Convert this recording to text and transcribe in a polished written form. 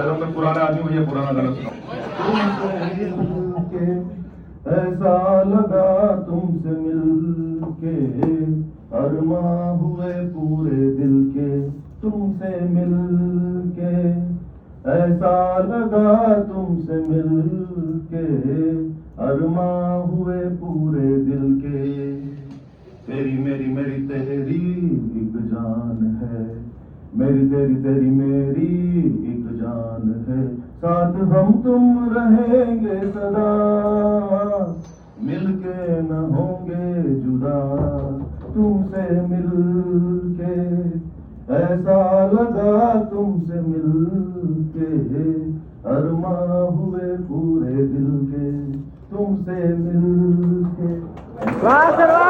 मैं पुराना आदमी हूँ, ये पुराना गाना सुनाओ। ऐसा लगा तुमसे मिलके, अरमां हुए पूरे दिल के तुमसे मिलके। ऐसा लगा तुमसे मिलके, अरमां हुए पूरे दिल के। तेरी मेरी मेरी तेरी एक जान है, मेरी तेरी तेरी मेरी एक जान है। साथ हम तुम रहेंगे सदा, मिलके न होंगे जुदा तुमसे मिलके। ऐसा लगा तुमसे मिलके, अरमां हुए पूरे दिल के तुमसे मिलके। वाह सर वाह।